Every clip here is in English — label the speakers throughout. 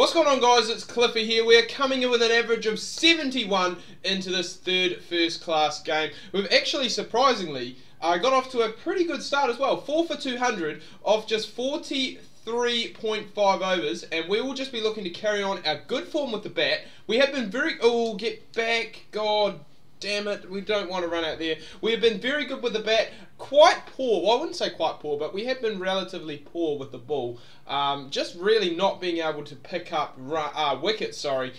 Speaker 1: What's going on, guys? It's Cliffy here. We're coming in with an average of 71 into this third first class game. We've actually surprisingly got off to a pretty good start as well. 4 for 200 off just 43.5 overs, and we will just be looking to carry on our good form with the bat. We have been very... Oh, get back. God damn it. We don't want to run out there. We have been very good with the bat. Quite poor. Well, I wouldn't say quite poor, but we have been relatively poor with the ball. Just really not being able to pick up wickets, at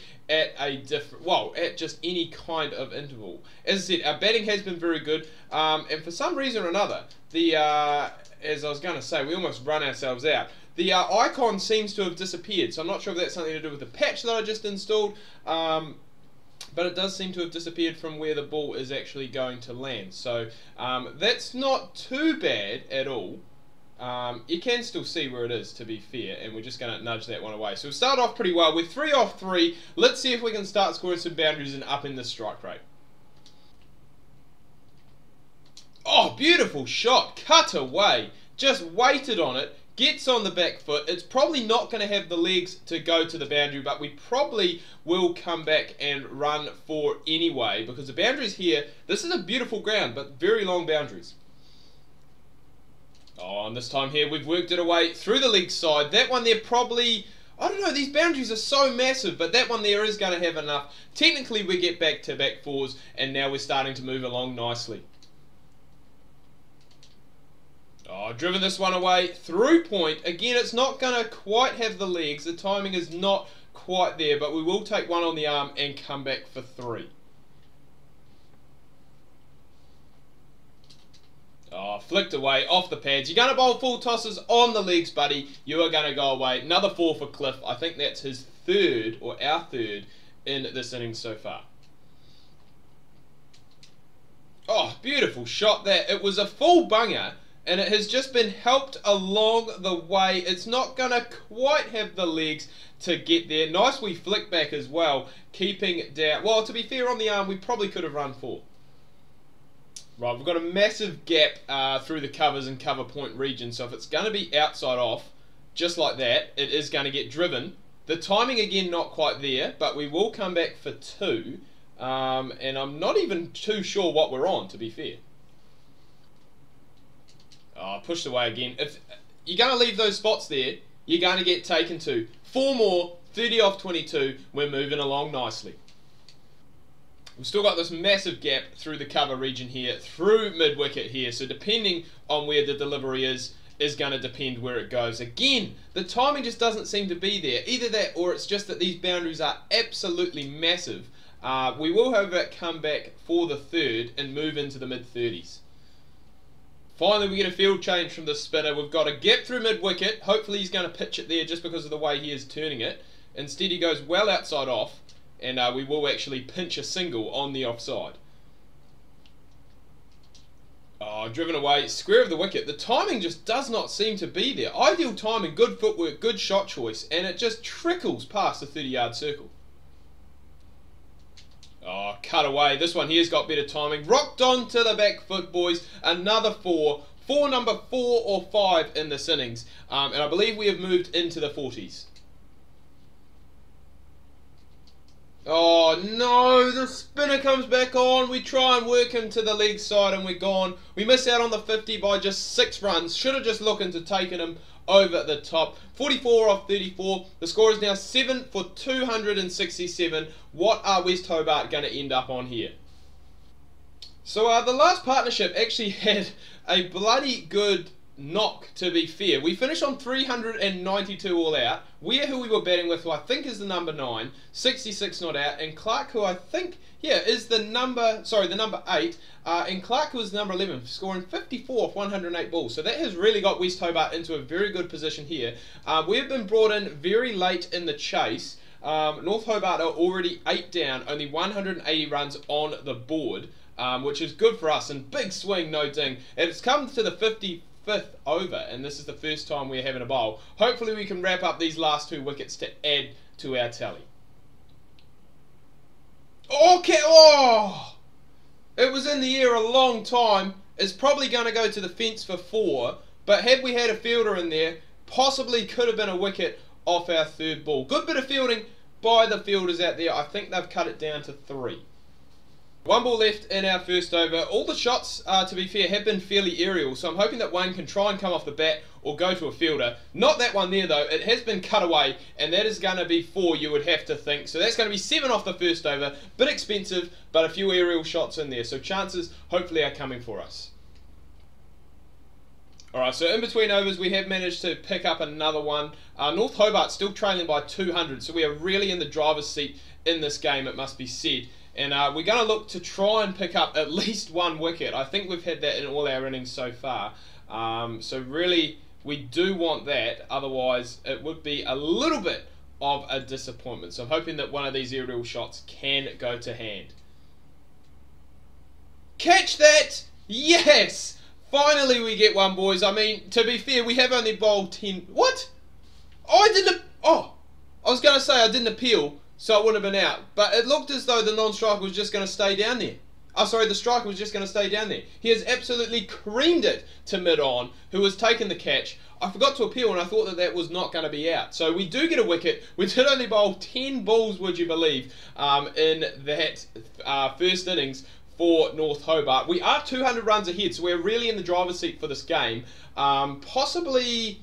Speaker 1: a different, well, at just any kind of interval. As I said, our batting has been very good, and for some reason or another, the as I was going to say, we almost run ourselves out. The icon seems to have disappeared, so I'm not sure if that's something to do with the patch that I just installed. But it does seem to have disappeared from where the ball is actually going to land. So that's not too bad at all. You can still see where it is, to be fair, and we're just going to nudge that one away. So we've started off pretty well. We're 3 off 3. Let's see if we can start scoring some boundaries and upping the strike rate. Oh, beautiful shot. Cut away. Just waited on it. Gets on the back foot. It's probably not going to have the legs to go to the boundary, but we probably will come back and run for anyway, because the boundaries here, this is a beautiful ground, but very long boundaries. Oh, and this time here, we've worked it away through the leg side. That one there probably, I don't know, these boundaries are so massive, but that one there is going to have enough. Technically, we get back to back fours, and now we're starting to move along nicely. Oh, driven this one away through point. Again, it's not going to quite have the legs. The timing is not quite there, but we will take one on the arm and come back for 3. Oh, flicked away off the pads. You're going to bowl full tosses on the legs, buddy. You are going to go away. Another 4 for Cliff. I think that's his third, or our third, in this innings so far. Oh, beautiful shot there. It was a full bunger, and it has just been helped along the way. It's not going to quite have the legs to get there. Nice wee flick back as well, keeping down. Well, to be fair, on the arm, we probably could have run 4. Right, we've got a massive gap through the covers and cover point region, so if it's going to be outside off, just like that, it is going to get driven. The timing, again, not quite there, but we will come back for 2, and I'm not even too sure what we're on, to be fair. Oh, pushed away again. If you're going to leave those spots there, you're going to get taken to. 4 more, 30 off 22. We're moving along nicely. We've still got this massive gap through the cover region here, through mid-wicket here. So depending on where the delivery is going to depend where it goes. Again, the timing just doesn't seem to be there. Either that, or it's just that these boundaries are absolutely massive. We will, however, come back for the third and move into the mid-30s. Finally, we get a field change from the spinner. We've got a gap through mid-wicket. Hopefully he's going to pitch it there just because of the way he is turning it. Instead, he goes well outside off, and we will actually pinch a single on the offside. Oh, driven away, square of the wicket. The timing just does not seem to be there. Ideal timing, good footwork, good shot choice, and it just trickles past the 30-yard circle. Oh, cut away. This one here's got better timing. Rocked on to the back foot, boys. Another 4. Number 4 or 5 in this innings. And I believe we have moved into the 40s. Oh, no. The spinner comes back on. We try and work him to the leg side and we're gone. We miss out on the 50 by just 6 runs. Should have just looked into taking him over the top. 44 off 34. The score is now 7 for 267. What are West Hobart going to end up on here? So the last partnership actually had a bloody good knock, to be fair. We finished on 392 all out. Weir, who we were batting with, who I think is the number 9, 66 not out, and Clark, who I think, is the number 8, and Clark, who was number 11, scoring 54 off 108 balls. So that has really got West Hobart into a very good position here. We've been brought in very late in the chase. North Hobart are already 8 down, only 180 runs on the board, which is good for us, and big swing, no ding. And it's come to the 55th over, and this is the first time we're having a bowl. Hopefully we can wrap up these last 2 wickets to add to our tally. Okay, oh! It was in the air a long time. It's probably going to go to the fence for 4, but had we had a fielder in there, possibly could have been a wicket off our third ball. Good bit of fielding by the fielders out there. I think they've cut it down to 3. One ball left in our first over. All the shots, to be fair, have been fairly aerial, so I'm hoping that one can try and come off the bat or go to a fielder. Not that one there, though. It has been cut away, and that is going to be 4, you would have to think. So that's going to be 7 off the first over. Bit expensive, but a few aerial shots in there, so chances hopefully are coming for us. Alright, so in between overs we have managed to pick up another one. North Hobart still trailing by 200, so we are really in the driver's seat in this game, it must be said. And we're going to look to try and pick up at least 1 wicket. I think we've had that in all our innings so far. So really, we do want that. Otherwise, it would be a little bit of a disappointment. So I'm hoping that one of these aerial shots can go to hand. Catch that! Yes! Finally we get one, boys. I mean, to be fair, we have only bowled 10... What? Oh, I didn't... Oh! I was going to say I didn't appeal, so it wouldn't have been out. But it looked as though the non-striker was just going to stay down there. Oh, sorry, the striker was just going to stay down there. He has absolutely creamed it to mid-on, who has taken the catch. I forgot to appeal, and I thought that that was not going to be out. So we do get a wicket. We did only bowl 10 balls, would you believe, in that first innings for North Hobart. We are 200 runs ahead, so we're really in the driver's seat for this game. Possibly...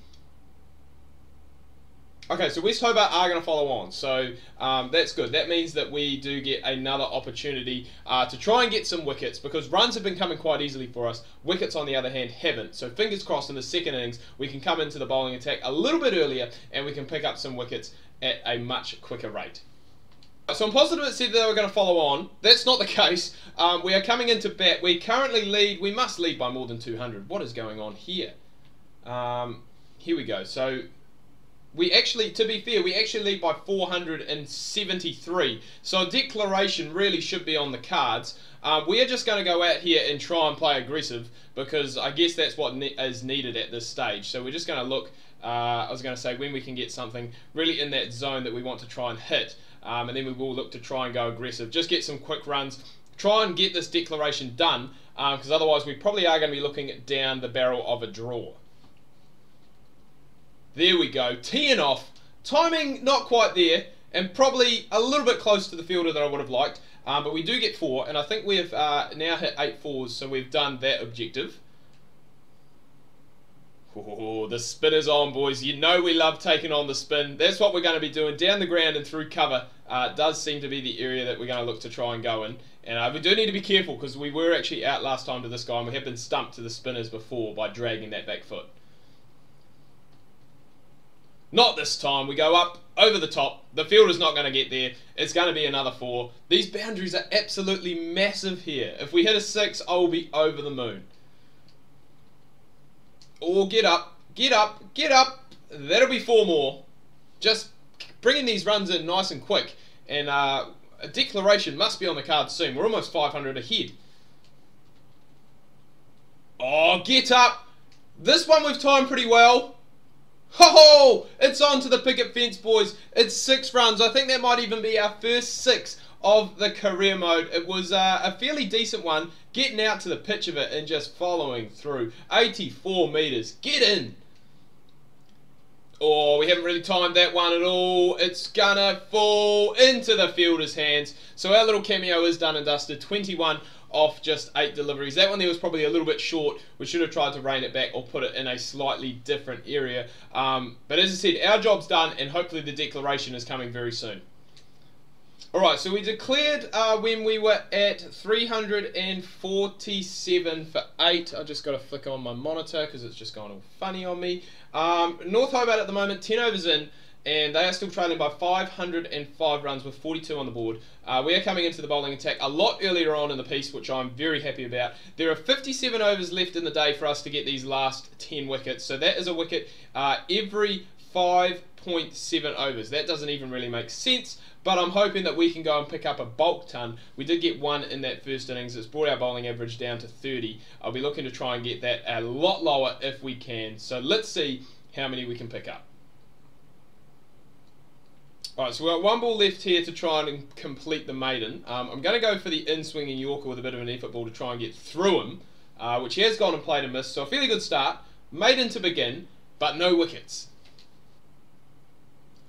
Speaker 1: Okay, so West Hobart are going to follow on, so that's good. That means that we do get another opportunity to try and get some wickets, because runs have been coming quite easily for us. Wickets, on the other hand, haven't. So fingers crossed in the second innings, we can come into the bowling attack a little bit earlier, and we can pick up some wickets at a much quicker rate. So I'm positive it said that they were going to follow on. That's not the case. We are coming into bat. We currently lead. We must lead by more than 200. What is going on here? Here we go. So... we actually, to be fair, we actually lead by 473. So a declaration really should be on the cards. We are just going to go out here and try and play aggressive, because I guess that's what is needed at this stage. So we're just going to look, I was going to say, when we can get something really in that zone that we want to try and hit. And then we will look to try and go aggressive. Just get some quick runs. Try and get this declaration done, because otherwise we probably are going to be looking down the barrel of a draw. There we go, teeing off. Timing not quite there, and probably a little bit close to the fielder that I would have liked. But we do get 4, and I think we've now hit 8 fours, so we've done that objective. Oh, the spinner's on, boys. You know we love taking on the spin. That's what we're going to be doing. Down the ground and through cover does seem to be the area that we're going to look to try and go in. And we do need to be careful, because we were actually out last time to this guy, and we have been stumped to the spinners before by dragging that back foot. Not this time. We go up over the top. The fielder's not going to get there. It's going to be another 4. These boundaries are absolutely massive here. If we hit a 6, I will be over the moon. Oh, get up, get up, get up. That'll be 4 more. Just bringing these runs in nice and quick. And a declaration must be on the cards soon. We're almost 500 ahead. Oh, get up. This one we've timed pretty well. Ho-ho! It's on to the picket fence, boys. It's 6 runs. I think that might even be our first 6 of the career mode. It was a fairly decent one, getting out to the pitch of it and just following through. 84 metres. Get in! Oh, we haven't really timed that one at all. It's gonna fall into the fielder's hands. So our little cameo is done and dusted. 21 off just 8 deliveries. That one there was probably a little bit short. We should have tried to rein it back or put it in a slightly different area. But as I said, our job's done, and hopefully the declaration is coming very soon. Alright, so we declared when we were at 347 for 8. I just got to flick on my monitor because it's just gone all funny on me. North Hobart at the moment, 10 overs in, and they are still trailing by 505 runs with 42 on the board. We are coming into the bowling attack a lot earlier on in the piece, which I'm very happy about. There are 57 overs left in the day for us to get these last 10 wickets, so that is a wicket every 5.7 overs. That doesn't even really make sense, but I'm hoping that we can go and pick up a bulk ton. We did get 1 in that first innings. It's brought our bowling average down to 30. I'll be looking to try and get that a lot lower if we can. So let's see how many we can pick up. Alright, so we've got 1 ball left here to try and complete the maiden. I'm going to go for the in-swinging Yorker with a bit of an effort ball to try and get through him, which he has gone and played and missed. So a fairly good start. Maiden to begin, but no wickets.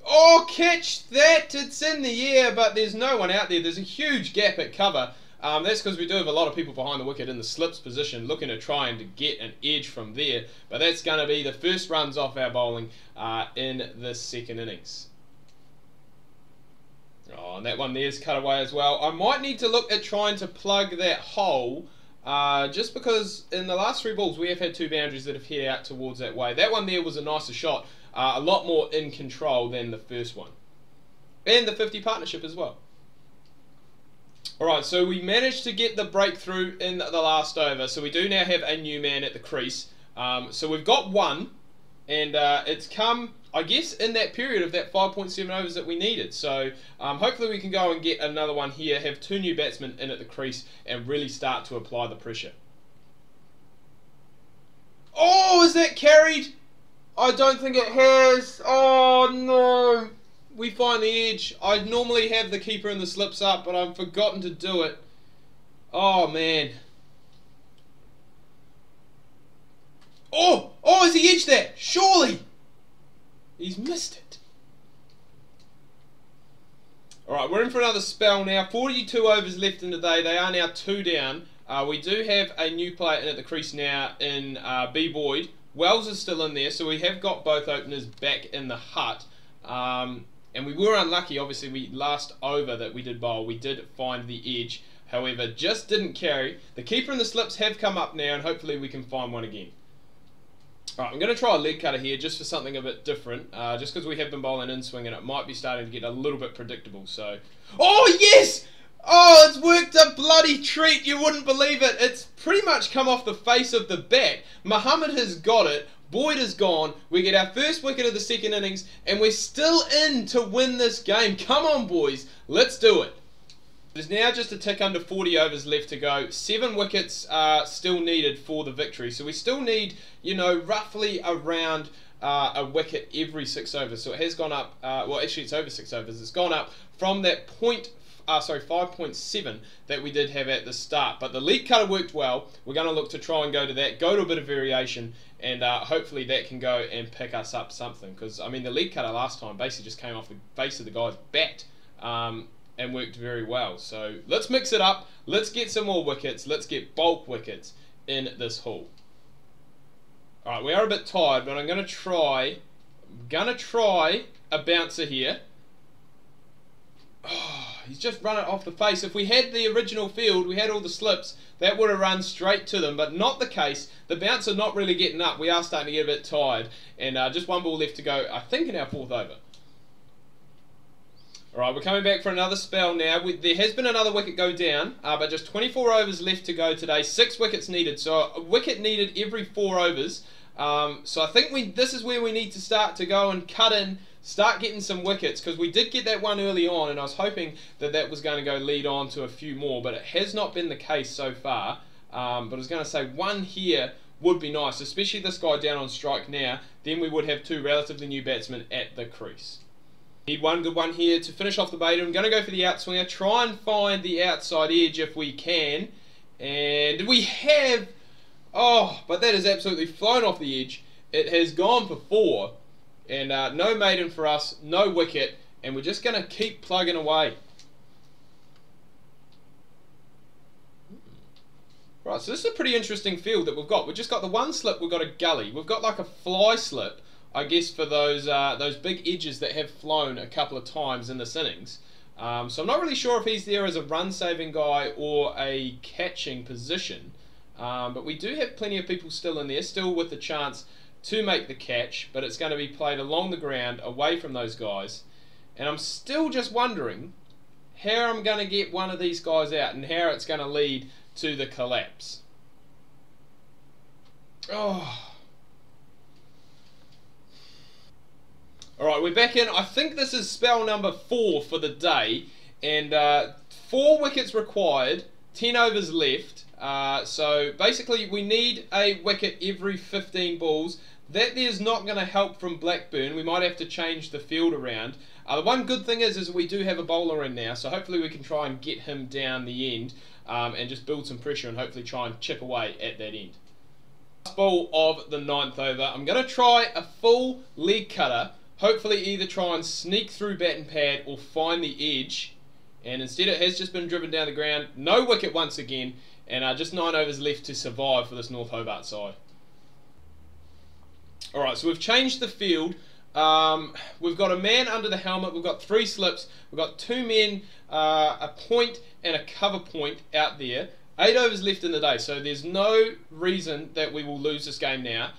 Speaker 1: Oh, catch that! It's in the air, but there's no one out there. There's a huge gap at cover. That's because we do have a lot of people behind the wicket in the slips position looking to try and to get an edge from there. But that's going to be the first runs off our bowling in the second innings. Oh, and that one there's cut away as well. I might need to look at trying to plug that hole, just because in the last 3 balls we have had 2 boundaries that have hit out towards that way. That one there was a nicer shot, a lot more in control than the first one. And the 50 partnership as well. Alright, so we managed to get the breakthrough in the last over. So we do now have a new man at the crease. So we've got 1, and it's come, I guess, in that period of that 5.7 overs that we needed. So hopefully we can go and get another one here, have 2 new batsmen in at the crease, and really start to apply the pressure. Oh, is that carried? I don't think it has. Oh no. We find the edge. I normally have the keeper and the slips up, but I've forgotten to do it. Oh man. Oh! Oh, has he edged that? Surely! He's missed it. Alright, we're in for another spell now. 42 overs left in the day. They are now 2 down. We do have a new player in at the crease now in B. Boyd. Wells is still in there, so we have got both openers back in the hut. And we were unlucky, obviously, we last over that we did bowl, we did find the edge. However, just didn't carry. The keeper and the slips have come up now, and hopefully we can find one again. Alright, I'm going to try a leg cutter here just for something a bit different. Just because we have been bowling in swing and it might be starting to get a little bit predictable. So, oh yes! Oh, it's worked a bloody treat. You wouldn't believe it. It's pretty much come off the face of the bat. Muhammad has got it. Boyd is gone. We get our first wicket of the second innings, and we're still in to win this game. Come on, boys. Let's do it. There's now just a tick under 40 overs left to go. 7 wickets are still needed for the victory. So we still need, you know, roughly around a wicket every 6 overs. So it has gone up, well, actually it's over 6 overs. It's gone up from that 5.7 that we did have at the start. But the lead cutter worked well. We're going to look to try and go to that, go to a bit of variation, and hopefully that can go and pick us up something. Because, I mean, the lead cutter last time basically just came off the face of the guy's bat and worked very well. So let's mix it up. Let's get some more wickets. Let's get bulk wickets in this haul. Alright, we are a bit tired, but I'm going to try a bouncer here. Oh, he's just run it off the face. If we had the original field, we had all the slips, that would have run straight to them, but not the case. The bouncer not really getting up. We are starting to get a bit tired, and just 1 ball left to go, I think, in our 4th over. Alright, we're coming back for another spell now. There has been another wicket go down, but just 24 overs left to go today. 6 wickets needed, so a wicket needed every 4 overs. So I think this is where we need to start to go and cut in, start getting some wickets, because we did get that one early on, and I was hoping that that was going to go lead on to a few more, but it has not been the case so far. But I was going to say 1 here would be nice, especially this guy down on strike now. Then we would have 2 relatively new batsmen at the crease. Need 1 good one here to finish off the bait. I'm going to go for the outswinger, try and find the outside edge if we can. And we have... Oh, but that has absolutely flown off the edge. It has gone for 4. And no maiden for us, no wicket. And we're just going to keep plugging away. Right, so this is a pretty interesting field that we've got. We've just got the 1 slip, we've got a gully. We've got like a fly slip, I guess, for those big edges that have flown a couple of times in this innings. So I'm not really sure if he's there as a run-saving guy or a catching position. But we do have plenty of people still in there, still with the chance to make the catch, but it's going to be played along the ground, away from those guys. And I'm still just wondering how I'm going to get one of these guys out and how it's going to lead to the collapse. Oh... Alright, we're back in. I think this is spell number 4 for the day. And 4 wickets required, 10 overs left. So basically we need a wicket every 15 balls. That there's not going to help from Blackburn. We might have to change the field around. The one good thing is we do have a bowler in now. So hopefully we can try and get him down the end. And just build some pressure and hopefully try and chip away at that end. Last ball of the 9th over. I'm going to try a full leg cutter. hopefully either try and sneak through bat and pad or find the edge. And instead it has just been driven down the ground. No wicket once again, and just 9 overs left to survive for this North Hobart side. Alright, so we've changed the field. We've got a man under the helmet, we've got 3 slips, we've got 2 men, a point and a cover point out there. 8 overs left in the day, so there's no reason that we will lose this game now.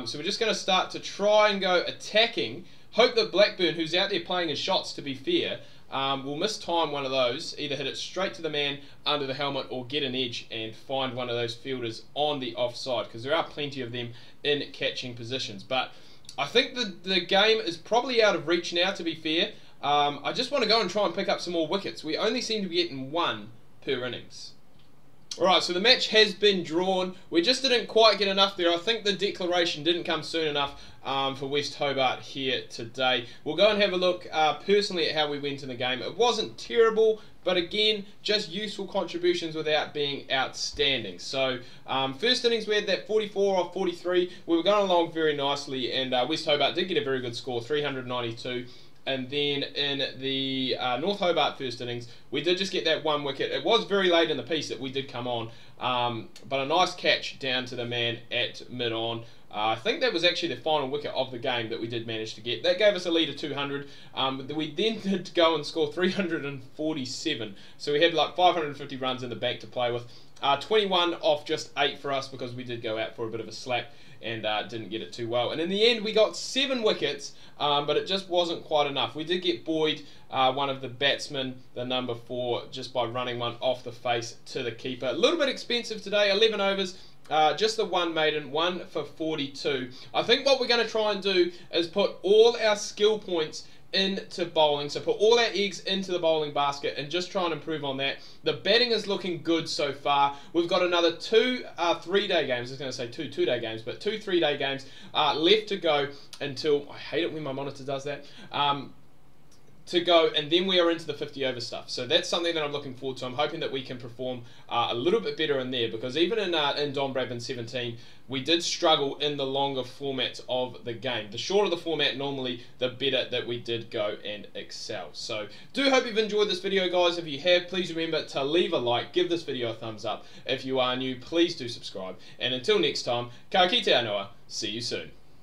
Speaker 1: So we're just going to start to try and go attacking. Hope that Blackburn, who's out there playing his shots, to be fair, will mistime one of those, either hit it straight to the man under the helmet or get an edge and find one of those fielders on the offside, because there are plenty of them in catching positions. But I think the game is probably out of reach now, to be fair. I just want to go and try and pick up some more wickets. We only seem to be getting 1 per innings. Alright, so the match has been drawn. We just didn't quite get enough there. I think the declaration didn't come soon enough for West Hobart here today. We'll go and have a look personally at how we went in the game. It wasn't terrible, but again, just useful contributions without being outstanding. So, first innings we had that 44 off 43. We were going along very nicely, and West Hobart did get a very good score, 392. And then in the North Hobart first innings, we did just get that 1 wicket. It was very late in the piece that we did come on, but a nice catch down to the man at mid-on. I think that was actually the final wicket of the game that we did manage to get. That gave us a lead of 200. We then did go and score 347. So we had like 550 runs in the bank to play with. 21 off just 8 for us because we did go out for a bit of a slap and didn't get it too well. And in the end, we got 7 wickets, but it just wasn't quite enough. We did get Boyd, one of the batsmen, the number 4, just by running one off the face to the keeper. A little bit expensive today, 11 overs. Just the 1 maiden, 1 for 42. I think what we're going to try and do is put all our skill points into bowling, so put all our eggs into the bowling basket and just try and improve on that. The batting is looking good so far. We've got another 2 3-day games. I was going to say 2 2-day games, but 2 3-day games left to go until, I hate it when my monitor does that, to go, and then we are into the 50 over stuff. So that's something that I'm looking forward to. I'm hoping that we can perform a little bit better in there, because even in Don Bradman 17, we did struggle in the longer formats of the game. The shorter the format normally, the better that we did go and excel. So do hope you've enjoyed this video, guys. If you have, please remember to leave a like, give this video a thumbs up. If you are new, please do subscribe. And until next time, ka kite anō, see you soon.